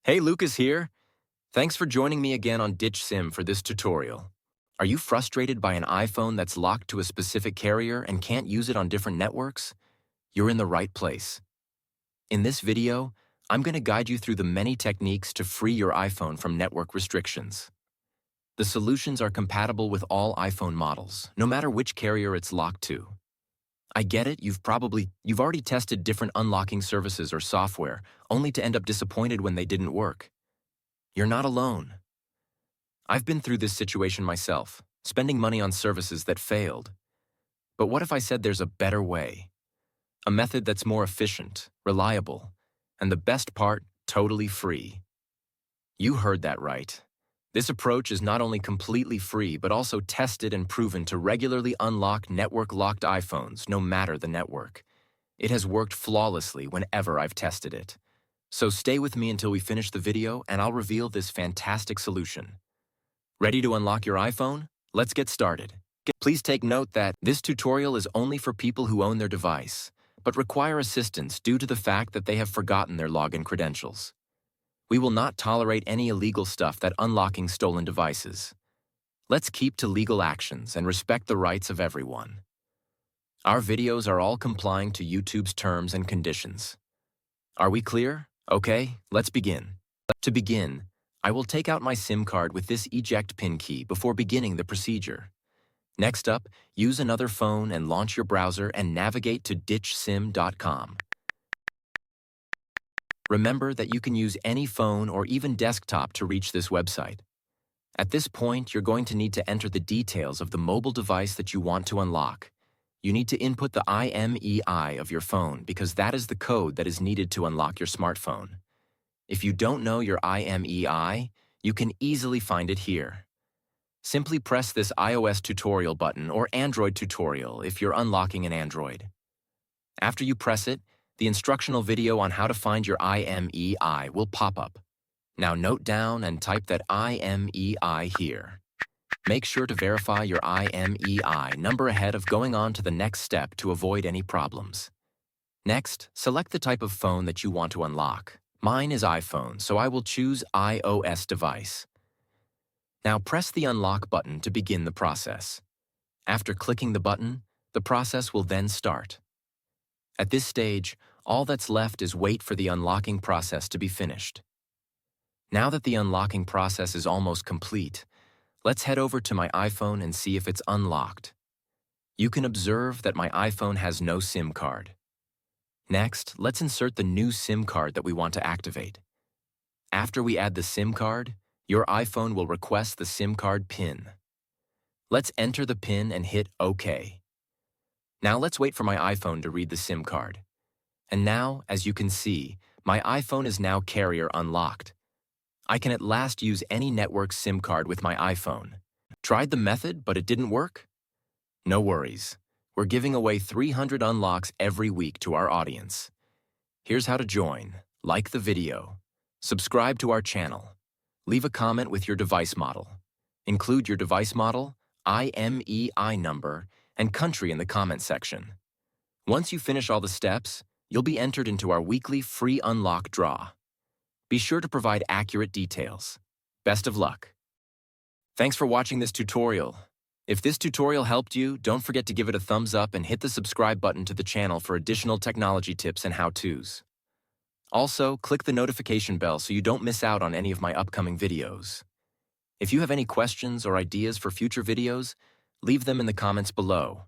Hey, Lucas here. Thanks for joining me again on Ditch Sim for this tutorial. Are you frustrated by an iPhone that's locked to a specific carrier and can't use it on different networks? You're in the right place. In this video, I'm going to guide you through the many techniques to free your iPhone from network restrictions. The solutions are compatible with all iPhone models, no matter which carrier it's locked to. I get it, you've already tested different unlocking services or software, only to end up disappointed when they didn't work. You're not alone. I've been through this situation myself, spending money on services that failed. But what if I said there's a better way? A method that's more efficient, reliable, and the best part, totally free. You heard that right. This approach is not only completely free, but also tested and proven to regularly unlock network-locked iPhones, no matter the network. It has worked flawlessly whenever I've tested it. So stay with me until we finish the video and I'll reveal this fantastic solution. Ready to unlock your iPhone? Let's get started. Please take note that this tutorial is only for people who own their device, but require assistance due to the fact that they have forgotten their login credentials. We will not tolerate any illegal stuff that unlocking stolen devices. Let's keep to legal actions and respect the rights of everyone. Our videos are all complying to YouTube's terms and conditions. Are we clear? Okay, let's begin. To begin, I will take out my SIM card with this eject pin key before beginning the procedure. Next up, use another phone and launch your browser and navigate to ditchsim.com. Remember that you can use any phone or even desktop to reach this website. At this point, you're going to need to enter the details of the mobile device that you want to unlock. You need to input the IMEI of your phone because that is the code that is needed to unlock your smartphone. If you don't know your IMEI, you can easily find it here. Simply press this iOS tutorial button or Android tutorial if you're unlocking an Android. After you press it, the instructional video on how to find your IMEI will pop up. Now note down and type that IMEI here. Make sure to verify your IMEI number ahead of going on to the next step to avoid any problems. Next, select the type of phone that you want to unlock. Mine is iPhone, so I will choose iOS device. Now press the unlock button to begin the process. After clicking the button, the process will then start. At this stage, all that's left is wait for the unlocking process to be finished. Now that the unlocking process is almost complete, let's head over to my iPhone and see if it's unlocked. You can observe that my iPhone has no SIM card. Next, let's insert the new SIM card that we want to activate. After we add the SIM card, your iPhone will request the SIM card PIN. Let's enter the PIN and hit OK. Now let's wait for my iPhone to read the SIM card. And now, as you can see, my iPhone is now carrier unlocked. I can at last use any network SIM card with my iPhone. Tried the method, but it didn't work? No worries. We're giving away 300 unlocks every week to our audience. Here's how to join. Like the video. Subscribe to our channel. Leave a comment with your device model. Include your device model, IMEI number, and country in the comment section. Once you finish all the steps, you'll be entered into our weekly free unlock draw. Be sure to provide accurate details. Best of luck. Thanks for watching this tutorial. If this tutorial helped you, don't forget to give it a thumbs up and hit the subscribe button to the channel for additional technology tips and how-tos. Also, click the notification bell so you don't miss out on any of my upcoming videos. If you have any questions or ideas for future videos, leave them in the comments below.